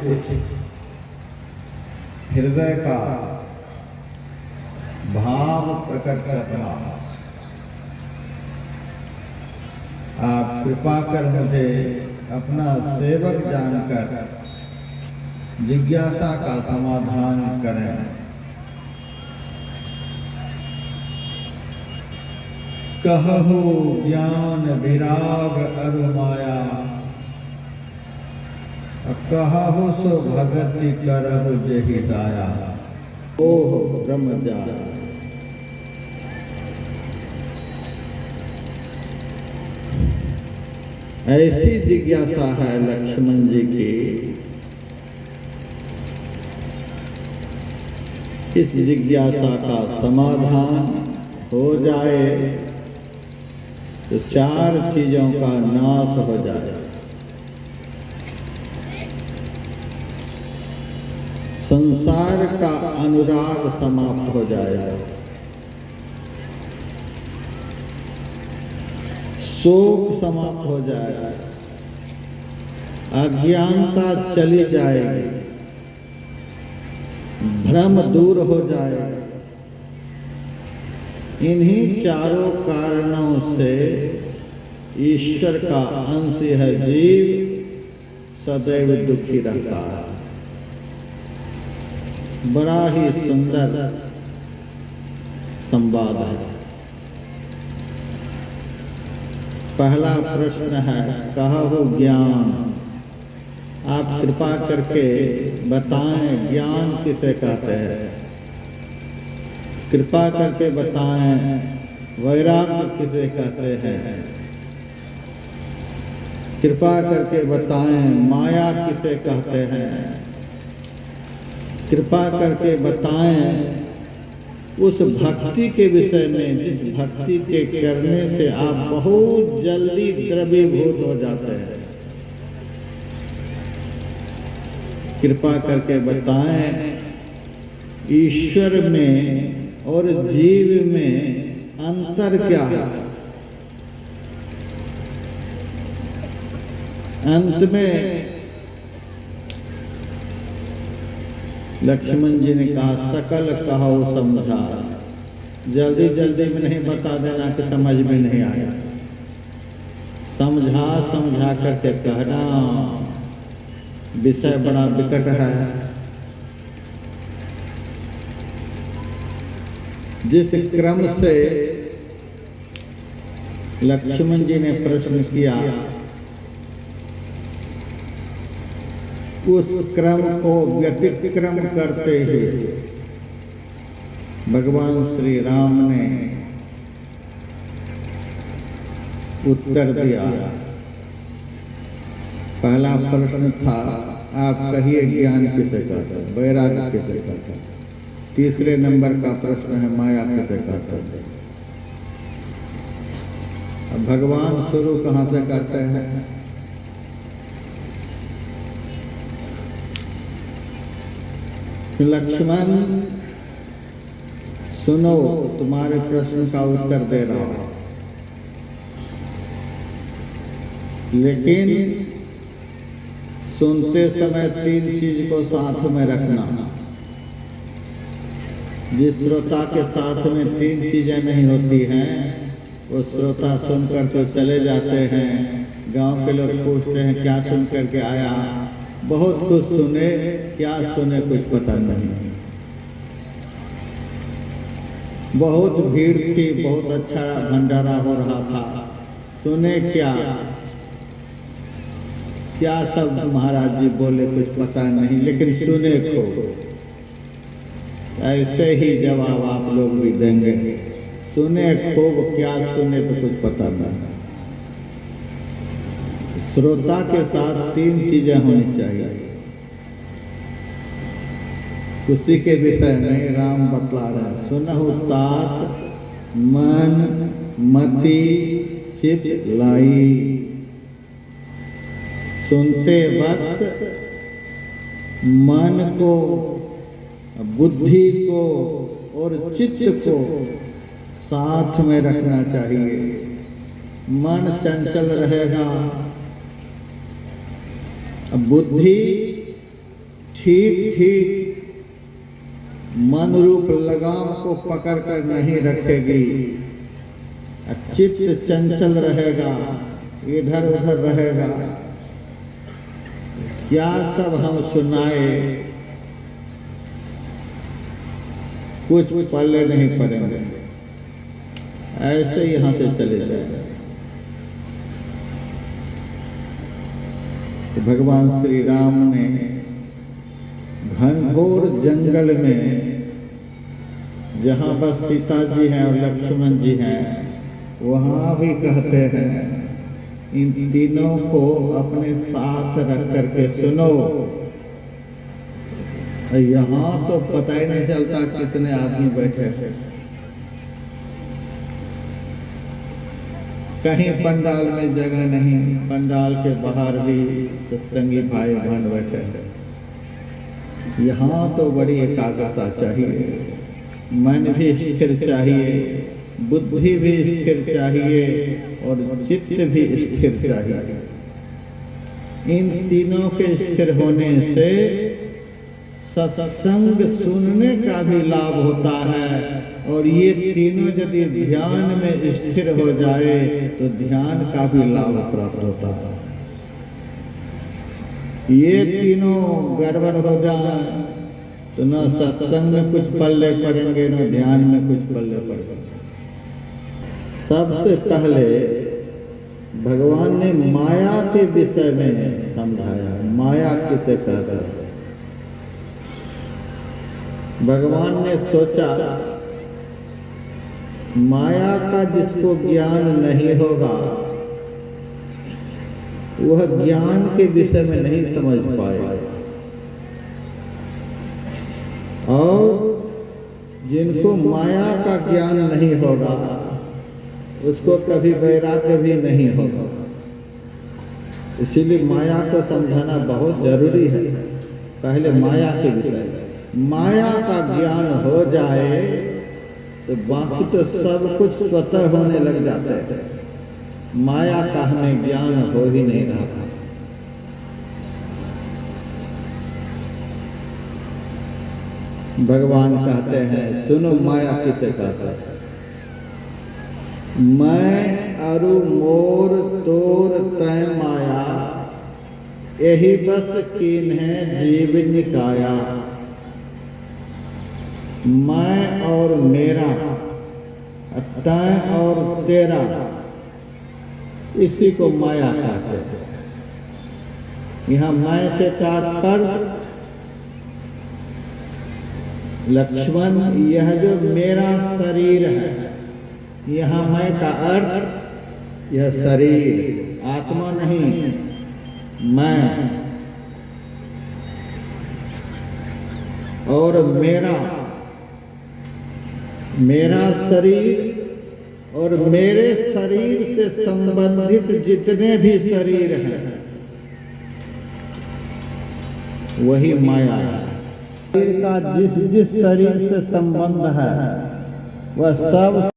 कुछ हृदय का भाव प्रकट कर रहा हूं। आप कृपा कर मुझे अपना सेवक जानकर जिज्ञासा का समाधान करें। कहु ज्ञान विराग अरु माया, कहु सो भगति करहु जेहि दाया। ओह ब्रह्म जाया। ऐसी जिज्ञासा है लक्ष्मण जी की। इस जिज्ञासा का समाधान हो जाए तो चार चीजों का नाश हो जाए। संसार का अनुराग समाप्त हो जाएगा, शोक समाप्त हो जाएगा, अज्ञानता चली जाएगी, भ्रम दूर हो जाएगा। इन्हीं चारों कारणों से ईश्वर का अंश है जीव सदैव दुखी रहता है। बड़ा ही सुंदर संवाद है। पहला प्रश्न है कहु ज्ञान। आप कृपा करके बताएं ज्ञान किसे कहते हैं। कृपा करके बताएं वैराग्य किसे कहते हैं। कृपा करके बताएं माया किसे कहते हैं। कृपा करके बताएं उस भक्ति के विषय में जिस भक्ति के करने से आप बहुत जल्दी द्रवीभूत हो जाते हैं। कृपा करके बताएं ईश्वर में और जीव में अंतर क्या है। अंत में लक्ष्मण जी ने कहा सकल कहो समझा। जल्दी जल्दी में नहीं बता देना कि समझ में नहीं आया। समझा समझा करके कहना। विषय बड़ा विकट है। जिस क्रम से लक्ष्मण जी ने प्रश्न किया उस क्रम को व्यतिक्रम करते हुए भगवान श्री राम ने उत्तर दिया। पहला प्रश्न था आप कहिए ज्ञान किसे कहते हैं, वैराग्य किसे कहते हैं। तीसरे नंबर का प्रश्न है माया किसे कहते हैं। अब भगवान शुरू कहाँ से करते हैं। लक्ष्मण सुनो तुम्हारे प्रश्न का उत्तर दे रहा हूं, लेकिन सुनते समय तीन चीज को साथ में रखना। जिस श्रोता के साथ में तीन चीजें नहीं होती हैं वो श्रोता सुनकर तो चले जाते हैं। गांव के लोग पूछते हैं क्या सुन करके आया। बहुत कुछ सुने, क्या सुने कुछ पता नहीं। बहुत भीड़ थी, बहुत अच्छा भंडारा हो रहा था, सुने क्या क्या सब महाराज जी बोले कुछ पता नहीं, लेकिन सुने खूब। ऐसे ही जवाब आप लोग भी देंगे। सुने खूब, क्या सुने तो कुछ पता नहीं। श्रोता के साथ तीन चीजें होनी चाहिए। उसी के विषय में राम बतला रहे सुनहु तात मन मति चित लाई। सुनते वक्त मन को, बुद्धि को और चित्त को साथ में रखना चाहिए। मन चंचल रहेगा, बुद्धि ठीक ठीक मन रूप लगाम को पकड़ कर नहीं रखेगी, चित्त चंचल रहेगा, इधर उधर रहेगा, क्या सब हम सुनाए, कुछ पल्ले नहीं पड़ेंगे, ऐसे यहाँ से चले जाएंगे। तो भगवान श्री राम ने घनघोर जंगल में, जहाँ बस सीता जी हैं और लक्ष्मण जी हैं, वहाँ भी कहते हैं इन तीनों को अपने साथ रख करके सुनो। यहाँ तो पता ही नहीं चलता कितने आदमी बैठे हैं, कहीं पंडाल में जगह नहीं, पंडाल के बाहर भी सत्संगी भाई बहन बैठे हैं। यहाँ तो बड़ी एकाग्रता चाहिए, मन भी स्थिर चाहिए, बुद्धि भी स्थिर चाहिए और चित्त भी स्थिर चाहिए। इन तीनों के स्थिर होने से सत्संग सुनने का भी लाभ होता है, और ये तीनों यदि ध्यान में स्थिर हो जाए तो ध्यान का भी लाभ प्राप्त होता है। ये तीनों गड़बड़ हो जाए तो न सत्संग में कुछ पल्ले पड़ेंगे, न ध्यान में कुछ पल्ले पड़ेंगे। सबसे पहले भगवान ने माया के विषय में समझाया। माया किसे कहते हैं? भगवान ने सोचा माया का जिसको ज्ञान नहीं होगा वह ज्ञान के विषय में नहीं समझ पाएगा, और जिनको माया का ज्ञान नहीं होगा उसको कभी वैराग्य भी नहीं होगा। इसीलिए माया को समझाना बहुत जरूरी है। पहले माया के विषय, माया का ज्ञान हो जाए तो बाकी तो सब कुछ स्वतः होने लग जाता है। माया का हमें ज्ञान हो ही नहीं रहा। भगवान कहते हैं सुनो माया किसे कहता है? मैं अरु मोर तोर तय माया, यही बस कीन है जीव निकाया। मैं और मेरा, तय और तेरा, इसी को माया कहते हैं। यहाँ मैं से तात्पर्य लक्ष्मण, यह जो मेरा शरीर है, यहाँ मैं का अर्थ यह शरीर, आत्मा नहीं, मैं और मेरा शरीर और मेरे शरीर से संबंधित जितने भी शरीर हैं वही माया है। शरीर का जिस जिस शरीर से संबंध है वह सब